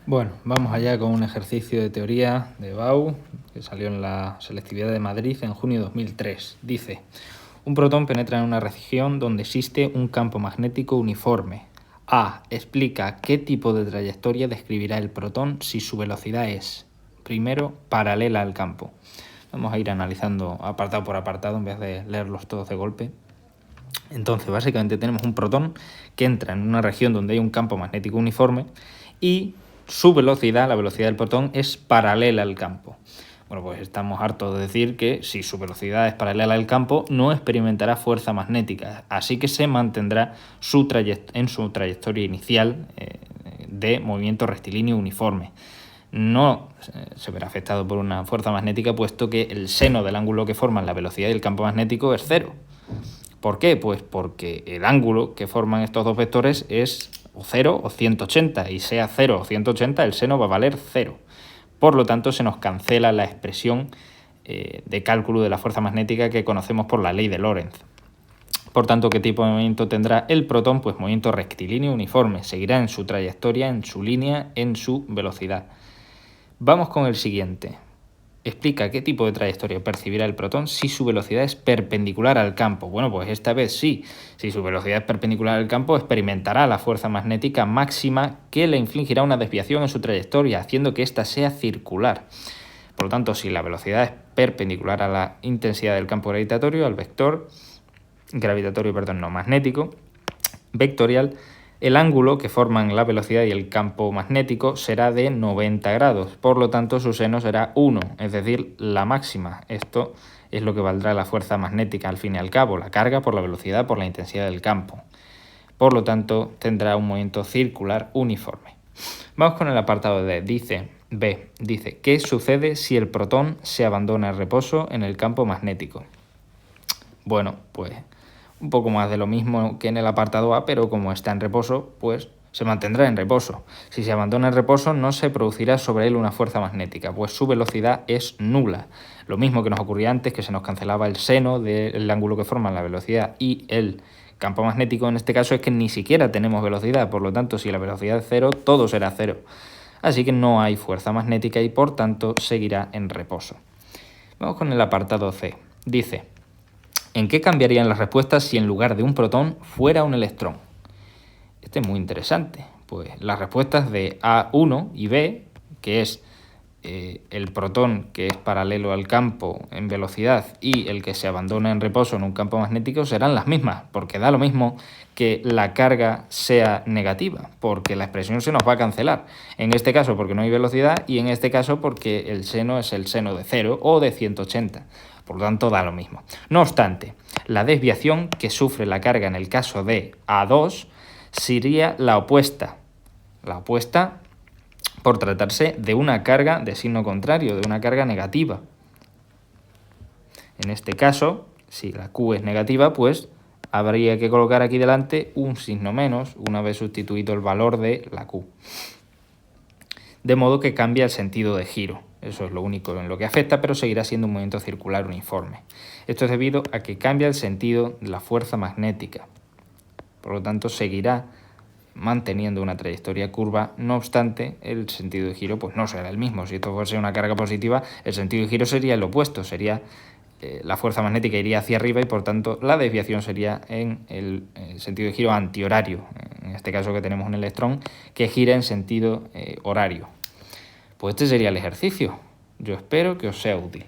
Bueno, vamos allá con un ejercicio de teoría de Bau que salió en la selectividad de Madrid en junio de 2003. Dice, un protón penetra en una región donde existe un campo magnético uniforme. A. Explica qué tipo de trayectoria describirá el protón si su velocidad es, primero, paralela al campo. Vamos a ir analizando apartado por apartado en vez de leerlos todos de golpe. Entonces, básicamente tenemos un protón que entra en una región donde hay un campo magnético uniforme y su velocidad, la velocidad del protón, es paralela al campo. Bueno, pues estamos hartos de decir que si su velocidad es paralela al campo, no experimentará fuerza magnética, así que se mantendrá en su trayectoria inicial de movimiento rectilíneo uniforme. No se verá afectado por una fuerza magnética, puesto que el seno del ángulo que forman la velocidad y el campo magnético es cero. ¿Por qué? Pues porque el ángulo que forman estos dos vectores es o 0 o 180, y sea 0 o 180, el seno va a valer 0. Por lo tanto, se nos cancela la expresión de cálculo de la fuerza magnética que conocemos por la ley de Lorentz. Por tanto, ¿qué tipo de movimiento tendrá el protón? Pues movimiento rectilíneo uniforme. Seguirá en su trayectoria, en su línea, en su velocidad. Vamos con el siguiente. Explica qué tipo de trayectoria percibirá el protón si su velocidad es perpendicular al campo. Bueno, pues esta vez sí. Si su velocidad es perpendicular al campo, experimentará la fuerza magnética máxima que le infligirá una desviación en su trayectoria, haciendo que ésta sea circular. Por lo tanto, si la velocidad es perpendicular a la intensidad del campo gravitatorio, al vector magnético, vectorial, el ángulo que forman la velocidad y el campo magnético será de 90 grados, por lo tanto su seno será 1, es decir, la máxima. Esto es lo que valdrá la fuerza magnética al fin y al cabo, la carga por la velocidad por la intensidad del campo. Por lo tanto, tendrá un movimiento circular uniforme. Vamos con el apartado D. Dice, ¿qué sucede si el protón se abandona en reposo en el campo magnético? Bueno, pues un poco más de lo mismo que en el apartado A, pero como está en reposo, pues se mantendrá en reposo. Si se abandona en reposo, no se producirá sobre él una fuerza magnética, pues su velocidad es nula. Lo mismo que nos ocurría antes, que se nos cancelaba el seno del ángulo que forman la velocidad y el campo magnético. En este caso es que ni siquiera tenemos velocidad, por lo tanto, si la velocidad es cero, todo será cero. Así que no hay fuerza magnética y por tanto seguirá en reposo. Vamos con el apartado C. Dice, ¿en qué cambiarían las respuestas si en lugar de un protón fuera un electrón? Este es muy interesante. Pues las respuestas de A1 y B, que es el protón que es paralelo al campo en velocidad y el que se abandona en reposo en un campo magnético, serán las mismas, porque da lo mismo que la carga sea negativa, porque la expresión se nos va a cancelar. En este caso porque no hay velocidad y en este caso porque el seno es el seno de 0 o de 180. Por lo tanto, da lo mismo. No obstante, la desviación que sufre la carga en el caso de A2 sería la opuesta. La opuesta por tratarse de una carga de signo contrario, de una carga negativa. En este caso, si la Q es negativa, pues habría que colocar aquí delante un signo menos, una vez sustituido el valor de la Q. De modo que cambia el sentido de giro. Eso es lo único en lo que afecta, pero seguirá siendo un movimiento circular uniforme. Esto es debido a que cambia el sentido de la fuerza magnética. Por lo tanto, seguirá manteniendo una trayectoria curva, no obstante, el sentido de giro pues no será el mismo. Si esto fuese una carga positiva, el sentido de giro sería el opuesto, sería la fuerza magnética iría hacia arriba y por tanto la desviación sería en el sentido de giro antihorario, en este caso que tenemos un electrón que gira en sentido horario. Pues este sería el ejercicio. Yo espero que os sea útil.